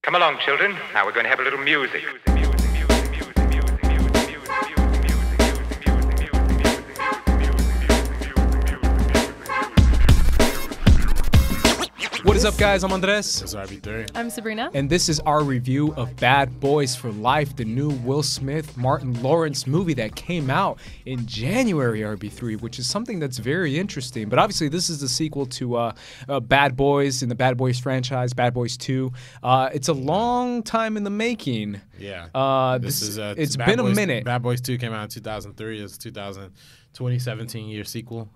Come along, children. Now we're going to have a little music. What is up, guys? I'm Andres. That's RB3. I'm Sabrina. And this is our review of Bad Boys for Life, the new Will Smith, Martin Lawrence movie that came out in January, RB3, which is something that's very interesting. But obviously, this is the sequel to Bad Boys in the Bad Boys franchise, Bad Boys 2. It's a long time in the making. Yeah. It's been a minute. Bad Boys 2 came out in 2003. It's 2017 year sequel.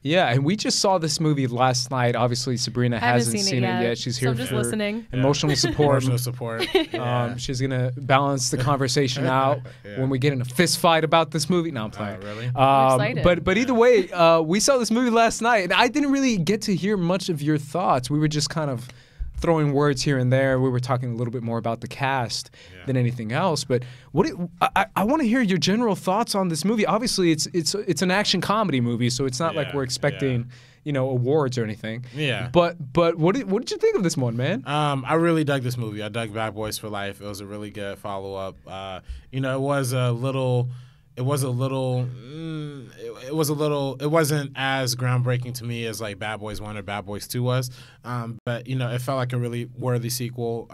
Yeah, and we just saw this movie last night. Obviously, Sabrina hasn't seen it yet. She's here I'm just for listening. Emotional support. Emotional support. She's gonna balance the conversation out when we get in a fist fight about this movie. No, I'm playing. Really? I'm excited. But either way, we saw this movie last night, and I didn't really get to hear much of your thoughts. We were just kind of throwing words here and there. We were talking a little bit more about the cast than anything else. But I want to hear your general thoughts on this movie. Obviously, it's an action comedy movie, so it's not like we're expecting awards or anything. Yeah. But what did you think of this one, man? I really dug this movie. I dug Bad Boys for Life. It was a really good follow up. It wasn't as groundbreaking to me as like Bad Boys 1 or Bad Boys 2 was. But it felt like a really worthy sequel.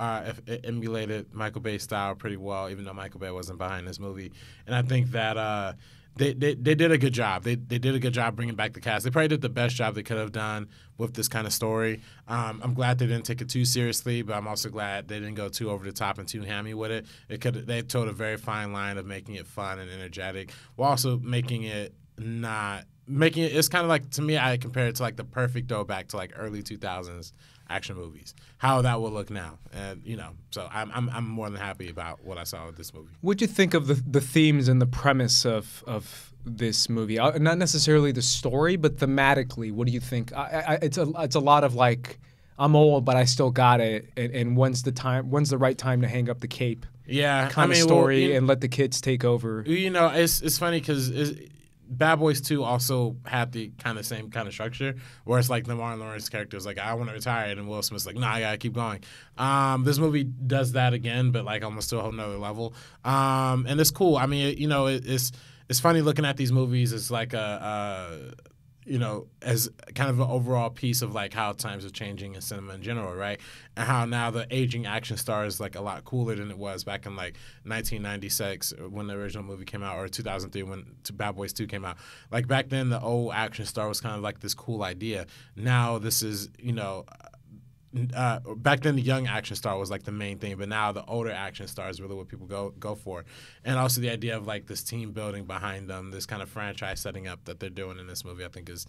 It emulated Michael Bay's style pretty well, even though Michael Bay wasn't behind this movie. And I think that they did a good job. They did a good job bringing back the cast. They probably did the best job they could have done with this kind of story. I'm glad they didn't take it too seriously, but I'm also glad they didn't go too over the top and too hammy with it. They toed a very fine line of making it fun and energetic, while also making it it's kind of like, to me, I compare it to like the perfect throwback to like early 2000s action movies, how that would look now. And so I'm more than happy about what I saw with this movie. What'd you think of the themes and the premise of this movie? Not necessarily the story, but thematically, what do you think? It's a lot of like, I'm old, but I still got it, and when's the right time to hang up the cape? Yeah, kind of story, and let the kids take over. It's funny because Bad Boys 2 also had the same kind of structure, where it's like the Martin Lawrence character is like, I want to retire, and Will Smith's like, nah, I gotta keep going. This movie does that again, but like almost to a whole nother level. And it's cool. I mean, it's funny looking at these movies as like as kind of an overall piece of like how times are changing in cinema in general, right? And how now the aging action star is like a lot cooler than it was back in like 1996 when the original movie came out, or 2003 when Bad Boys 2 came out. Like back then, the old action star was kind of like this cool idea. Now this is, back then the young action star was like the main thing, but now the older action star is really what people go for. And also the idea of like this team building behind them, this kind of franchise setting up that they're doing in this movie, I think is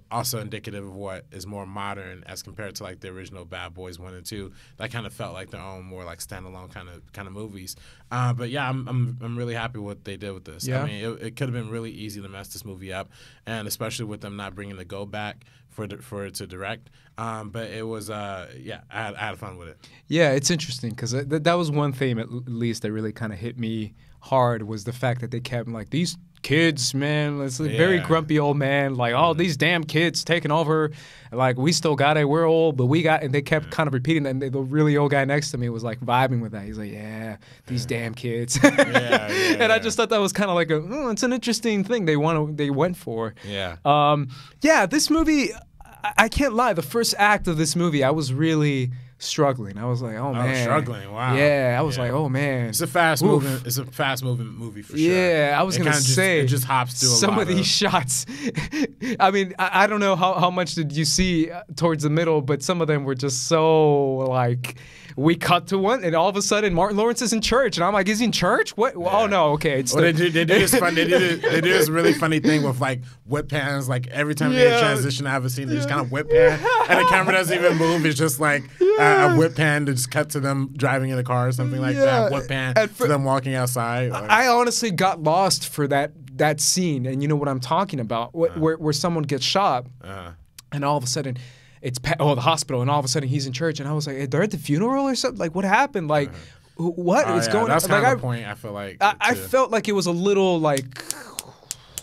also indicative of what is more modern as compared to like the original Bad Boys 1 and 2 that kind of felt like their own more like standalone kind of movies. But yeah, I'm really happy with what they did with this. I mean, it could have been really easy to mess this movie up, and especially with them not bringing the Go back for it to direct. But it was, I had fun with it. Yeah, it's interesting because that was one theme at least that really kind of hit me hard, was the fact that they kept like, these kids, man, it's a very grumpy old man, like, oh, these damn kids taking over, like, we still got it, we're old, but we got, and they kept kind of repeating that, and the really old guy next to me was like vibing with that. He's like, these damn kids. And I just thought that was kind of like it's an interesting thing they went for. This movie, I can't lie, the first act of this movie, I was really struggling. I was like, oh man. Struggling, wow. Yeah, I was like, oh man. It's a fast moving movie for sure. Yeah, I was gonna say it just hops through some of these shots. I mean, I don't know how much did you see towards the middle, but some of them were just so like, we cut to one, and all of a sudden Martin Lawrence is in church, and I'm like, is he in church? What? Yeah. Oh no, okay. They did this fun. They did this really funny thing with like whip pans. Like every time they transition, I have a scene, they just kind of whip pan, and the camera doesn't even move. It's just like a whip pan to just cut to them driving in a car or something like that. Whip pan to them walking outside. Like, I honestly got lost for that scene, and you know what I'm talking about, where someone gets shot, and all of a sudden, it's the hospital, and all of a sudden he's in church, and I was like, they're at the funeral or something? Like, what happened? Like, what is going on? That's kind of the point, I feel like. I felt like it was a little like,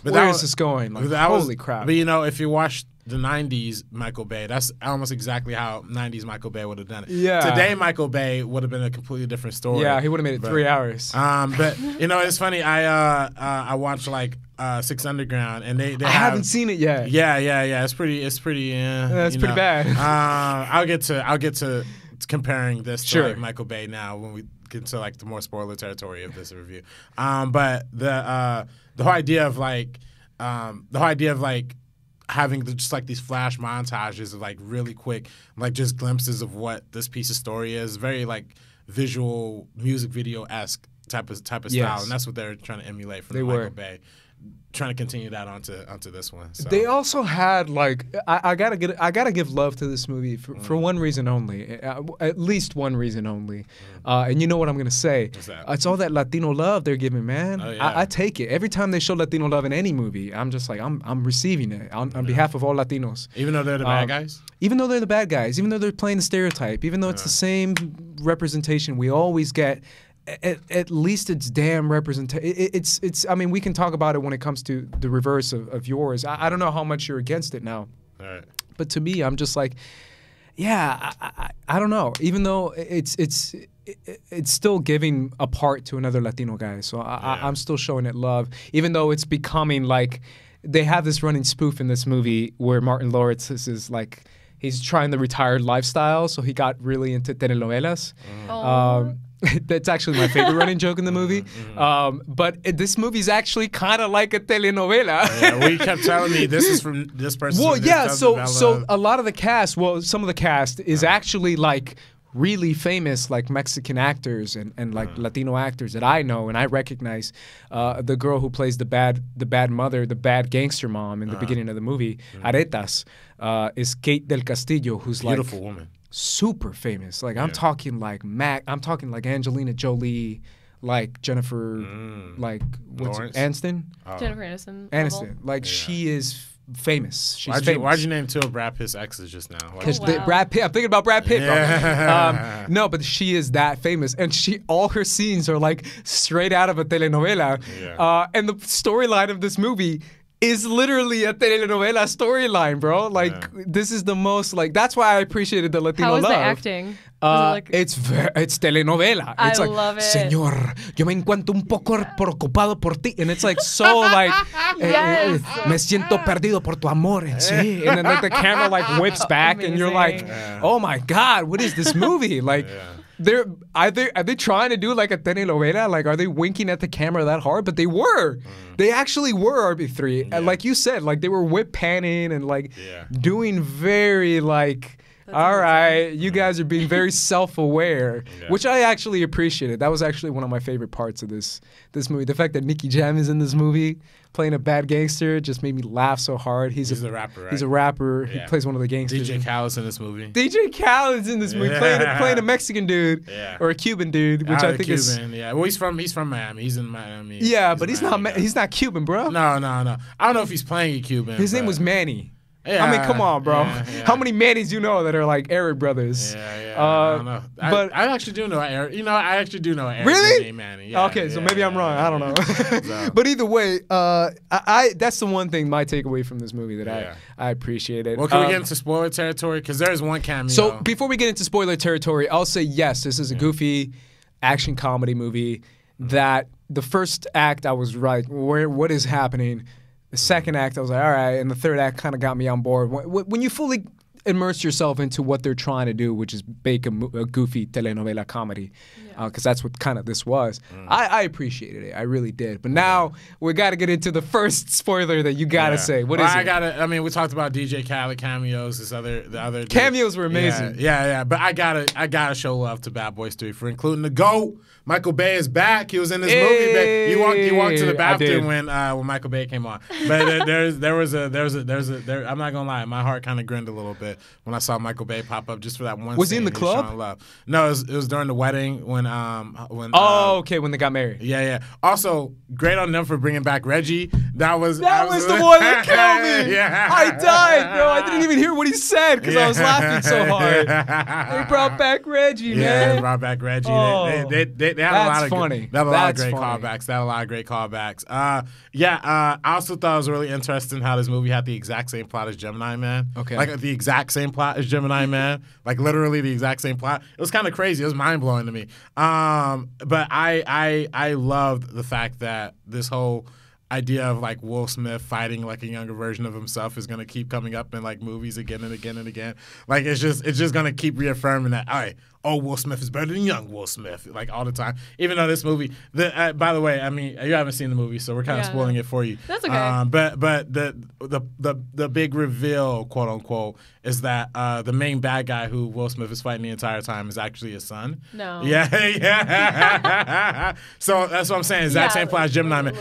where is this going? Like, holy crap. But if you watch the 90s Michael Bay. That's almost exactly how 90s Michael Bay would have done it. Yeah. Today Michael Bay would have been a completely different story. Yeah, he would have made it 3 hours. But it's funny. I watched like Six Underground, and they I haven't seen it yet. Yeah. It's pretty. That's pretty bad. I'll get to comparing this to Sure. like Michael Bay now when we get to like the more spoiler territory of this review. But the whole idea of like having just like these flash montages of like really quick, like just glimpses of what this piece of story is, very like visual music video-esque type of style, Yes. and that's what they're trying to emulate from Michael Bay. Trying to continue that onto this one. So. They also had like I gotta give love to this movie for one reason only, at least one reason only, and you know what I'm gonna say? What's that? It's all that Latino love they're giving, man. Oh, yeah. I take it every time they show Latino love in any movie. I'm just like I'm receiving it on behalf of all Latinos. Even though they're the bad guys. Even though they're the bad guys, even though they're playing the stereotype, even though it's the same representation we always get. At least it's damn representation. It's. I mean, we can talk about it when it comes to the reverse of yours. I don't know how much you're against it now, All right. but to me, I'm just like, yeah, I don't know. Even though it's still giving a part to another Latino guy, so I'm still showing it love. Even though it's becoming like they have this running spoof in this movie where Martin Lawrence is like he's trying the retired lifestyle, so he got really into telenovelas. That's actually my favorite running joke in the movie. But this movie's actually kind of like a telenovela. Yeah, we kept telling me this is from this person. Well, yeah. So a lot of the cast, some of the cast is actually like really famous, like Mexican actors and like Latino actors that I know and I recognize. The girl who plays the bad mother, the bad gangster mom in the beginning of the movie, Aretas, is Kate del Castillo, who's like beautiful woman. Super famous. Like I'm talking like I'm talking like Angelina Jolie, like Jennifer, like what's Lawrence? Aniston? Jennifer Aniston. Aniston. Like she is famous. She's Why'd famous. you name two of Brad Pitt's exes just now? Because wow. Brad Pitt, I'm thinking about Brad Pitt. Yeah. No, but she is that famous, and all her scenes are like straight out of a telenovela. Yeah. And the storyline of this movie is literally a telenovela storyline, bro. Like this is the most like that's why I appreciated the Latino How was love. the acting? Was it like, It's telenovela. I It's like, love it. Señor, yo me encuentro un poco preocupado por ti, and it's like so like, Yes. me siento perdido por tu amor, sí. And then like the camera like whips back, and you're like, Amazing. oh my god, what is this movie? Like, are they trying to do like a telenovela? Like, are they winking at the camera that hard? But they were. They actually were RB3. And like you said, like they were whip panning and like doing very like. All right, you guys are being very self-aware, which I actually appreciated. That was actually one of my favorite parts of this movie. The fact that Nicky Jam is in this movie playing a bad gangster just made me laugh so hard. He's a rapper, right? He's a rapper. Yeah. He plays one of the gangsters. DJ Khaled's in this movie. DJ Khaled's in this movie playing a Mexican dude or a Cuban dude, which I think Cuban, is Well, he's from Miami. He's in Miami. yeah, but he's not Cuban, bro. No. I don't know if he's playing a Cuban. His name was Manny. Yeah, I mean, come on, bro. yeah. How many Mannys you know that are like Arab brothers? Yeah. I don't know. But I actually do know Eric. I actually do know Eric. Really? Named Manny. Yeah, okay, so maybe I'm wrong. I don't know. So. But either way, I that's the one thing my takeaway from this movie that I appreciated. Well, can we get into spoiler territory? Because there's one cameo. So before we get into spoiler territory, I'll say yes, this is a goofy action comedy movie that the first act I was right, what is happening? The second act, I was like, all right. And the third act kind of got me on board. When you fully immerse yourself into what they're trying to do, which is bake a goofy telenovela comedy, because that's what kind of this was, I appreciated it. I really did. But now we got to get into the first spoiler that you got to say. What is it? I mean, we talked about DJ Khaled cameos. The other Cameos were amazing. Yeah. But I gotta show love to Bad Boys 3 for including the GOAT. Michael Bay is back. He was in this movie. You walked to the bathroom when Michael Bay came on. But there was a. I'm not gonna lie, my heart kind of grinned a little bit. it when I saw Michael Bay pop up just for that one. Was he scene in the club? showing love. No, it was during the wedding when. Okay, when they got married. Yeah. Also, great on them for bringing back Reggie. That was the one that killed me. Yeah. I died, bro. I didn't even hear what he said because I was laughing so hard. They brought back Reggie, man. Yeah, they brought back Reggie. Oh, They had that's a lot of funny. They had a lot of That's great funny. callbacks. They had a lot of great callbacks. I also thought it was really interesting how this movie had the exact same plot as Gemini Man. Okay. Like the exact same plot as Gemini Man. Like literally the exact same plot. It was kind of crazy. It was mind blowing to me. But I loved the fact that this whole idea of like Will Smith fighting like a younger version of himself is gonna keep coming up in like movies again and again and again. Like it's just gonna keep reaffirming that, all right, Will Smith is better than young Will Smith, like all the time. Even though this movie, by the way, I mean you haven't seen the movie, so we're kind of spoiling it for you. That's okay. But the big reveal, quote unquote, is that the main bad guy who Will Smith is fighting the entire time is actually his son. No. Yeah. So that's what I'm saying. Exact same plot as Gemini Man.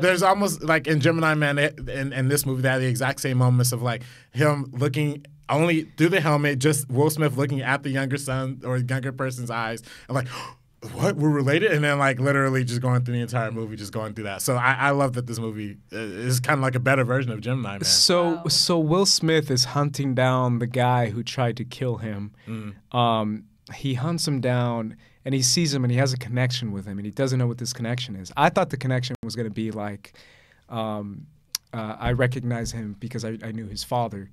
There's almost like in Gemini Man in this movie, they had the exact same moments of like him looking only through the helmet, just Will Smith looking at the younger son or younger person's eyes and like, what, we're related? And then like literally just going through the entire movie, just going through that. So I love that this movie is kind of like a better version of Gemini Man. So Will Smith is hunting down the guy who tried to kill him. He hunts him down and he sees him and he has a connection with him and he doesn't know what this connection is. I thought the connection was going to be like, I recognize him because I knew his father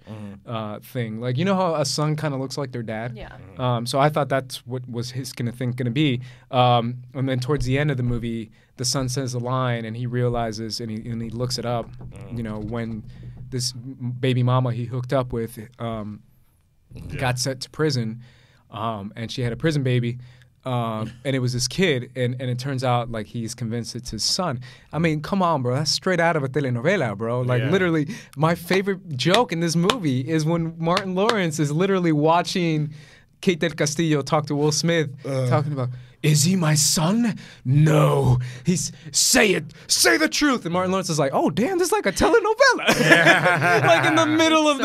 thing. Like, you know how a son kind of looks like their dad? Yeah. So I thought that's what was his kind of thing going to be. And then towards the end of the movie, the son says a line and he realizes and he looks it up, you know, when this baby mama he hooked up with got sent to prison and she had a prison baby. And it was this kid, and it turns out like he's convinced it's his son. I mean, come on, bro, that's straight out of a telenovela, bro. Like literally, my favorite joke in this movie is when Martin Lawrence is literally watching Kate del Castillo talk to Will Smith, talking about, is he my son? No. Say it. Say the truth. And Martin Lawrence is like, oh, damn, this is like a telenovela. Like in the middle of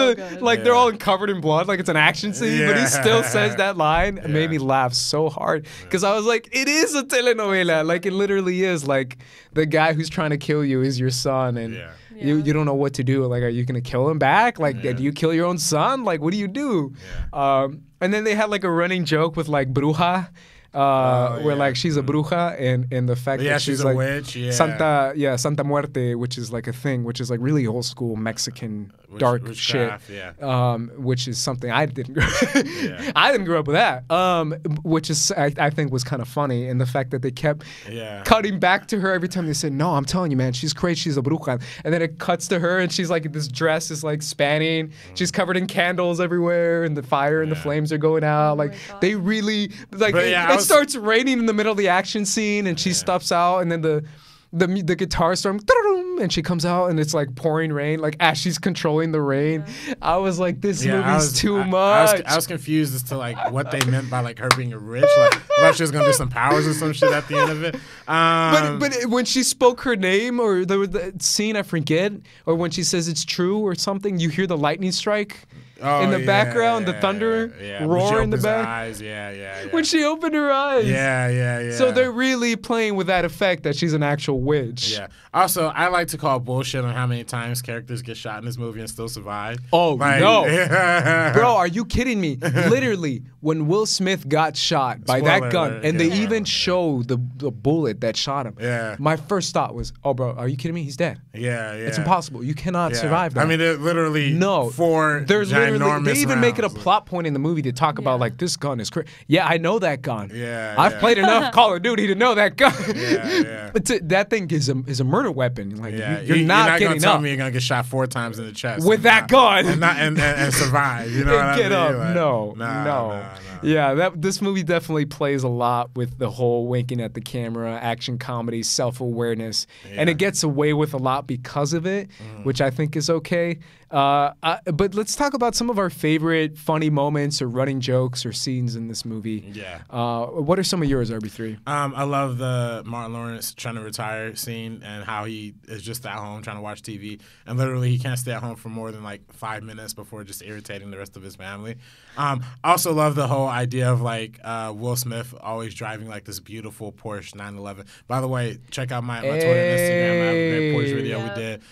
they're all covered in blood, like it's an action scene, but he still says that line. It made me laugh so hard because I was like, it is a telenovela. Like it literally is. Like the guy who's trying to kill you is your son, and you don't know what to do. Like, are you going to kill him back? Like, do you kill your own son? Like, what do you do? And then they had like a running joke with like Bruja. Where like she's a bruja and the fact that she's a like witch, Santa Muerte, which is like a thing, which is like really old school Mexican dark shit, which is something I didn't I didn't grow up with that, which is I think was kind of funny, and the fact that they kept cutting back to her every time they said, no, I'm telling you, man, she's crazy, she's a bruja, and then it cuts to her and she's like, this dress is like spanning, she's covered in candles everywhere and the fire and the flames are going out, like they really like it starts raining in the middle of the action scene and she steps out and then the guitar storm and she comes out and it's like pouring rain, like as she's controlling the rain. I was like, this movie's too much. I was confused as to like what they meant by like her being rich. Like I thought she was gonna do some powers or some shit at the end of it. But when she spoke her name, or the scene I forget, or when she says it's true or something, you hear the lightning strike. In the background, the thunder roar in the back. When she opened her eyes. So they're really playing with that effect that she's an actual witch. Yeah. Also, I like to call bullshit on how many times characters get shot in this movie and still survive. Oh, like, no. Bro, are you kidding me? Literally, when Will Smith got shot by that gun, and they even show the bullet that shot him, my first thought was, oh, bro, are you kidding me? He's dead. It's impossible. You cannot survive that. I mean, they're literally they even make it a plot point in the movie to talk about like, this gun is crazy. Yeah, I know that gun. I've played enough Call of Duty to know that gun. But that thing is a murder weapon. Like you're not gonna tell me you're gonna get shot 4 times in the chest with that gun and survive. You know what I mean? Get up. Like, No. Yeah, this movie definitely plays a lot with the whole winking at the camera, action comedy, self-awareness, and it gets away with a lot because of it, which I think is okay. But let's talk about some of our favorite funny moments or running jokes or scenes in this movie. Yeah. What are some of yours, RB3? I love the Martin Lawrence trying to retire scene and how he is just at home trying to watch TV. And literally he can't stay at home for more than like 5 minutes before just irritating the rest of his family. Also love the whole idea of like Will Smith always driving like this beautiful Porsche 911. By the way, check out my Twitter and Instagram. I have a great Porsche video we did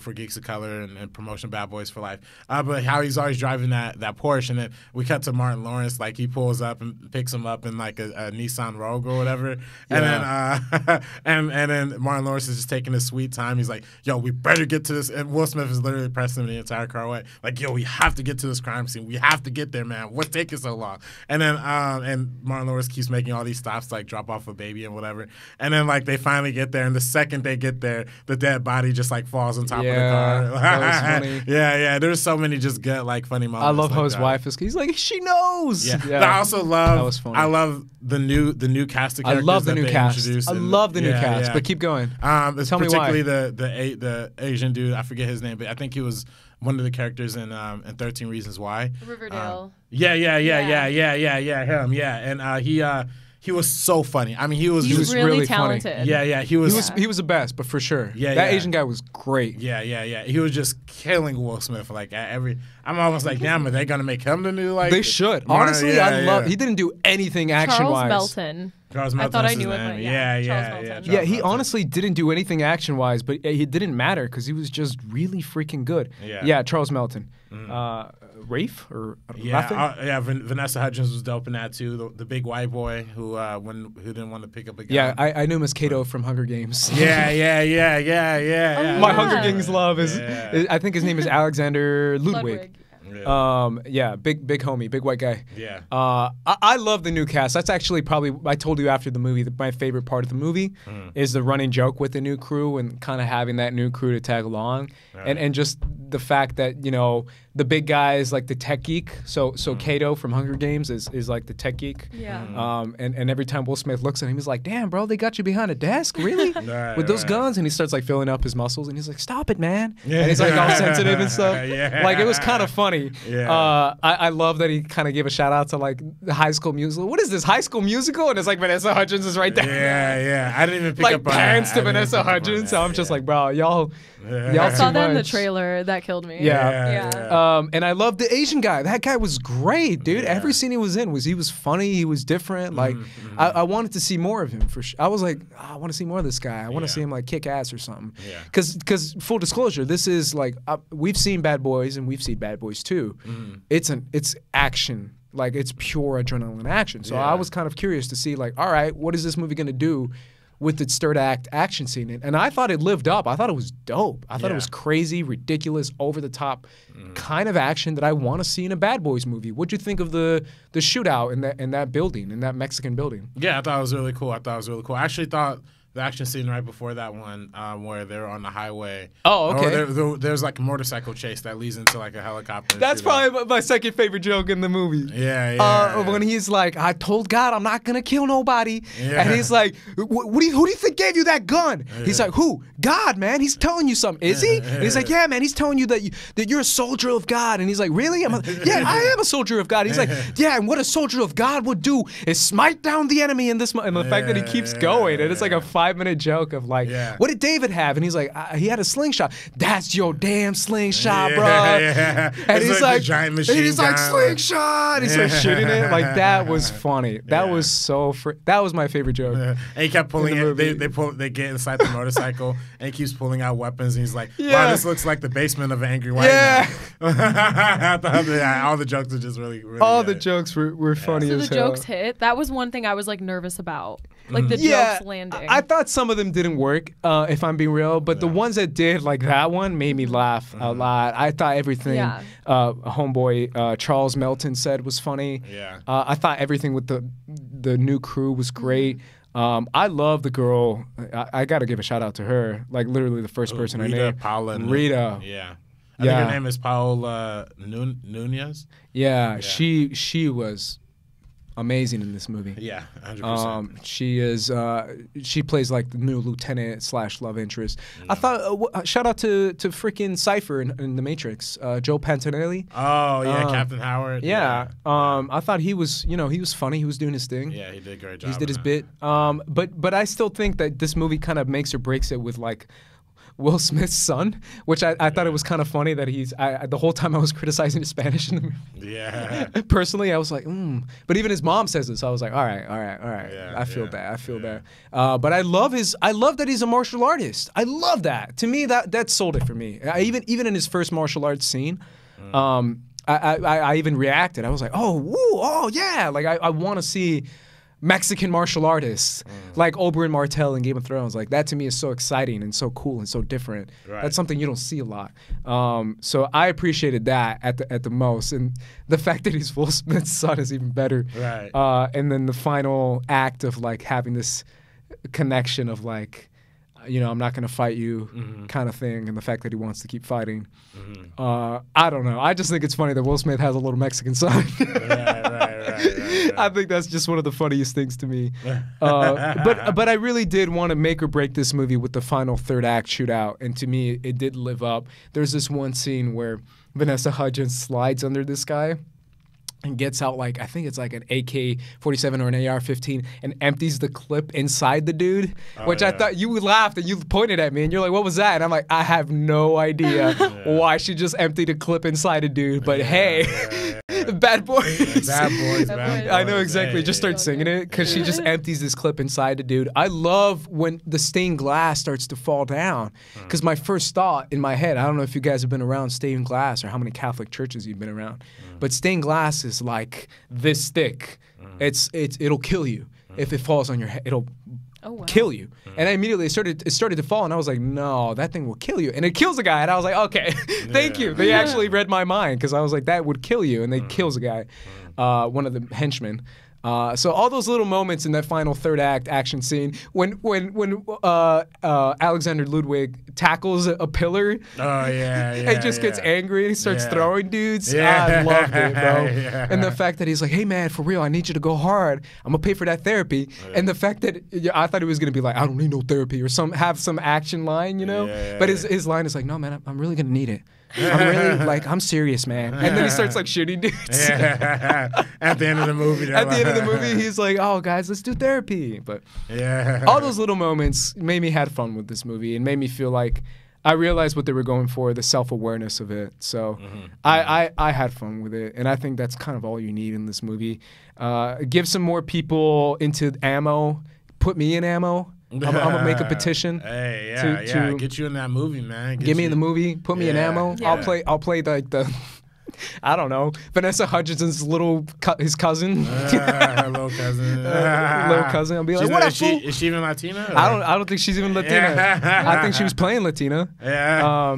for Geeks of Color and promotion Bad Boys for Life. But how he's always driving that Porsche, and then we cut to Martin Lawrence, like he pulls up and picks him up in like a Nissan Rogue or whatever, and then and then Martin Lawrence is just taking his sweet time. He's like, "Yo, we better get to this." And Will Smith is literally pressing him the entire car away, like, "Yo, we have to get to this crime scene. We have to get there, man. What's taking so long?" And then and Martin Lawrence keeps making all these stops, like drop off a baby and whatever. And then like they finally get there, and the second they get there, the dead body just like falls on top of the car. That was funny. Yeah. There's so many just good like funny moments. I love how like his that. wife is. He's like, she knows. Yeah. But I also love. That was funny. I love the new cast of I characters. love the that new they cast. introduced I and- love the new cast. yeah. But keep going. It's Tell me why. particularly the Asian dude. I forget his name, but I think he was one of the characters in 13 Reasons Why. Riverdale. Yeah. Him. Yeah, and he was so funny. I mean, he was He's just really funny. talented. yeah. He was. He was the best, but for sure. Yeah, that yeah. Asian guy was great. Yeah. He was just killing Will Smith. Like at every, I'm almost like, damn, are they gonna make him the new like? They should. Martin? Honestly, Yeah, I love. yeah. He didn't do anything action Charles wise. Melton. Charles I Melton, thought I that's knew his it, name. but Yeah. Charles Melton. Charles Yeah, he Melton. honestly didn't do anything action wise, but it didn't matter because he was just really freaking good. Yeah. Charles Melton. Rafe or Yeah, Rafe? Vanessa Hudgens was dope in that too. The big white boy who didn't want to pick up a gun. Yeah, I knew him as Kato from Hunger Games. Yeah. My Yeah. Hunger Games love is, I think his name is Alexander Ludwig. Big homie, big white guy. Yeah. I love the new cast. That's actually probably, I told you after the movie, that my favorite part of the movie is the running joke with the new crew and kind of having that new crew to tag along. Right. And just the fact that, you know, the big guy is like the tech geek. So Kato from Hunger Games is like the tech geek. Yeah. And every time Will Smith looks at him, he's like, damn, bro, they got you behind a desk? Really? Right, With those right. guns? And he starts like filling up his muscles and he's like, stop it, man. Yeah. And he's like all sensitive and stuff. Yeah. Like it was kind of funny. Yeah. I love that he kind of gave a shout out to like the High School Musical. What is this, High School Musical? And it's like Vanessa Hudgens is right there. Yeah. I didn't even pick Like up on pants that. to I didn't Vanessa pick up on Hudgens. So that. I'm just like, bro, y'all I saw too that in the much. trailer. That killed me. Yeah. And I love the Asian guy. That guy was great, dude. Yeah. Every scene he was in he was funny. He was different. Like I wanted to see more of him for sure. I was like, I want to see more of this guy. I want to see him like kick ass or something. Yeah. Because full disclosure, this is like we've seen Bad Boys and we've seen Bad Boys 2. It's action. Like it's pure adrenaline action. So I was kind of curious to see like, all right, what is this movie gonna do with its third act action scene? And I thought it lived up. I thought it was dope. I thought it was crazy, ridiculous, over the top kind of action that I want to see in a Bad Boys movie. What'd you think of the shootout in that building, in that Mexican building? Yeah, I thought it was really cool. I actually thought the action scene right before that one, where they're on the highway. Oh, okay. There's like a motorcycle chase that leads into like a helicopter. That's shootout. probably my second favorite joke in the movie. Yeah. When he's like, I told God I'm not gonna kill nobody, Yeah. and he's like, who do you think gave you that gun? He's like, who? God, man. He's telling you something. Is he? And he's like, yeah, man. He's telling you that you're a soldier of God. And he's like, really? I'm like, yeah, I am a soldier of God. He's like, yeah, and what a soldier of God would do is smite down the enemy in this. And the fact that he keeps going, and it's like a 5-minute joke of like, what did David have? And he's like, he had a slingshot. That's your damn slingshot, bro. Yeah. And It's he's like like, the giant and machine he's like, gun. slingshot. He starts shooting it. Like that was funny. That Yeah. was so. That was my favorite joke. And he kept pulling In the it. movie. They get inside the motorcycle, and he keeps pulling out weapons. And he's like, "Wow, Yeah. this looks like the basement of an angry white Yeah. man." I thought, all the jokes are just really All good. the jokes were funny So as the hell. jokes hit. That was one thing I was like nervous about. Like the Yeah, jokes landing. I thought some of them didn't work, if I'm being real, but the ones that did, like that one, made me laugh a lot. I thought everything homeboy Charles Melton said was funny. Yeah. I thought everything with the new crew was great. I love the girl. I got to give a shout out to her. Like literally the first person I named. Rita. Yeah. I think her name is Paola Nunez. Yeah, she was amazing in this movie. Yeah, 100%. She is. She plays like the new lieutenant / love interest. I thought. Shout out to freaking Cypher in The Matrix. Joe Pantanelli. Oh yeah, Captain Howard. Yeah. I thought he was. He was funny. He was doing his thing. Yeah, he did a great job. He did his bit. But I still think that this movie kind of makes or breaks it with like Will Smith's son, which I thought it was kind of funny that the whole time I was criticizing his Spanish in the movie. Yeah. Personally, I was like, But even his mom says this. So I was like, all right. Yeah, I feel bad. But I love that he's a martial artist. I love that. To me, that sold it for me. Even in his first martial arts scene, I even reacted. I was like, oh yeah. Like I want to see Mexican martial artists like Oberyn Martell in Game of Thrones. Like that to me is so exciting and so cool and so different. Right. That's something you don't see a lot. So I appreciated that at the most, and the fact that he's Will Smith's son is even better. Right. And then the final act of like having this connection of like, I'm not going to fight you kind of thing, and the fact that he wants to keep fighting. I don't know. I just think it's funny that Will Smith has a little Mexican son. Right. I think that's just one of the funniest things to me. But I really did want to make or break this movie with the final third act shootout, and to me, it did live up. There's this one scene where Vanessa Hudgens slides under this guy and gets out like, I think it's like an AK-47 or an AR-15 and empties the clip inside the dude, which I thought you laughed and you pointed at me and you're like, what was that? And I'm like, I have no idea why she just emptied a clip inside a dude, but Bad Boys. Bad Boys. I know exactly. Just start singing it because she just empties this clip inside the dude. I love when the stained glass starts to fall down because my first thought in my head, I don't know if you guys have been around stained glass or how many Catholic churches you've been around, but stained glass is like this thick. It'll kill you if it falls on your head. It'll kill you. And I immediately it started to fall, and I was like, no, that thing will kill you. And it kills a guy, and I was like, okay, thank you. They actually read my mind because I was like, that would kill you, and they kills a guy, one of the henchmen. So all those little moments in that final third act action scene when Alexander Ludwig tackles a pillar, and just gets angry and he starts throwing dudes. I loved it, bro. And the fact that he's like, hey man, for real, I need you to go hard. I'm gonna pay for that therapy. And the fact that I thought he was gonna be like, I don't need no therapy or have some action line, But his line is like, no man, I'm really gonna need it. I'm really I'm serious, man. And then he starts like shooting dudes. At the end of the movie. At the end of the movie, he's like, oh guys, let's do therapy. But all those little moments made me have fun with this movie and made me feel like I realized what they were going for, the self-awareness of it. So I had fun with it. And I think that's kind of all you need in this movie. Give some more people into ammo. Put me in ammo. I'm gonna make a petition. To get you in that movie, man. Get me in the movie. Put me in ammo. Yeah. I'll play like the I don't know, Vanessa Hudgens' his cousin. Her little cousin. Little cousin. I'll be like, what up, fool? Is she even Latina? Or? I don't think she's even Latina. I think she was playing Latina. Yeah.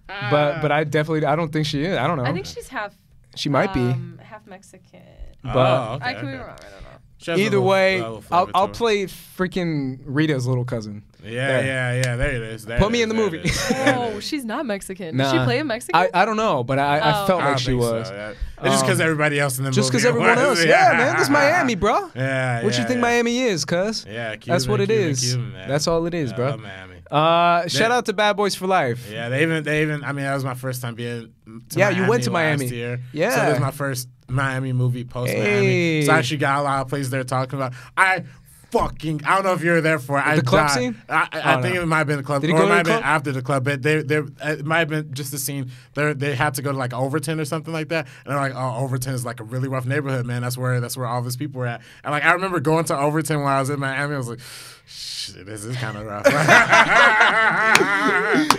But I don't think she is. I don't know. I think she's half. She might be. Half Mexican. But I could be wrong. I don't know. Either way, I'll play freaking Rita's little cousin. Yeah. There it is. Put me in the movie. Oh, she's not Mexican. Nah. Does she play a Mexican? I don't know, but I felt like she was. So, yeah. It's just because everybody else in the movie. Just because everyone else. Yeah, man. This is Miami, bro. Yeah. What you think Miami is, cuz? Yeah, Cuban, that's what it is. Cuban, man. That's all it is, bro. I love Miami. Shout out to Bad Boys for Life. Yeah, they even. I mean, that was my first time being. You went to Miami last year. Yeah, so this is my first Miami movie post Miami. So I actually got a lot of places they're talking about. I don't know if you were there for it. The club scene? I think it might have been the club. Did he or go it to might the have been club? after the club. But it might have been just the scene. They had to go to like Overton or something like that. And they're like, oh, Overton is like a really rough neighborhood, man. That's where all these people were at. And like I remember going to Overton when I was in Miami. I was like, shit, this is kind of rough.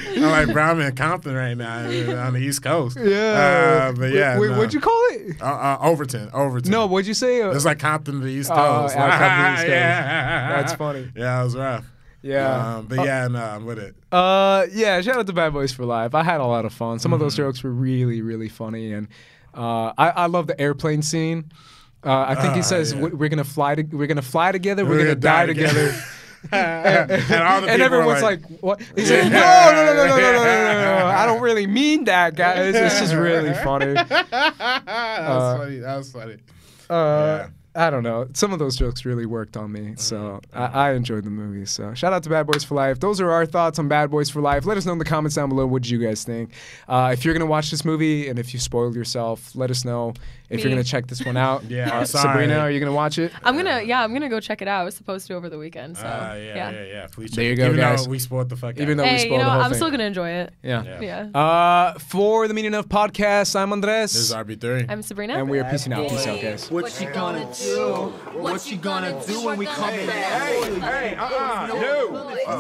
I'm like, bro, I'm in Compton right now on the East Coast. Yeah. But yeah. Wait, what'd you call it? Overton. No, what'd you say? It's like Compton to the East Coast. Compton to the East Coast. Yeah. That's funny. Yeah, it was rough. Yeah. But yeah, no, I'm with it. Yeah, shout out to Bad Boys for Life. I had a lot of fun. Some of those jokes were really, really funny. And I love the airplane scene. I think he says, we're gonna fly together, we're gonna die together. and everyone's like, what? He's like, no. I don't really mean that, guys. It's just really funny. That was funny. Yeah. I don't know. Some of those jokes really worked on me, so I enjoyed the movie. So shout out to Bad Boys for Life. Those are our thoughts on Bad Boys for Life. Let us know in the comments down below what you guys think. If you're gonna watch this movie and if you spoiled yourself, let us know. If you're gonna check this one out, Sabrina, are you gonna watch it? I'm gonna go check it out. I was supposed to over the weekend, so yeah. Please check there you it. go, Even guys. though we spoiled the fuck out. Even though we spoiled the whole I'm thing. still gonna enjoy it. Yeah. For the Meaning of Podcast, I'm Andres. This is RB3. I'm Sabrina. And we are peacing out. Peace out, guys. What you gonna do? What you gonna do when we come in?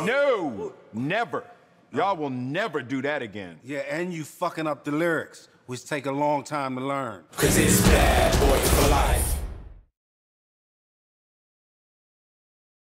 No, never. Y'all will never do that again. Yeah, and you fucking up the lyrics, which take a long time to learn. 'Cause it's Bad Boys for Life.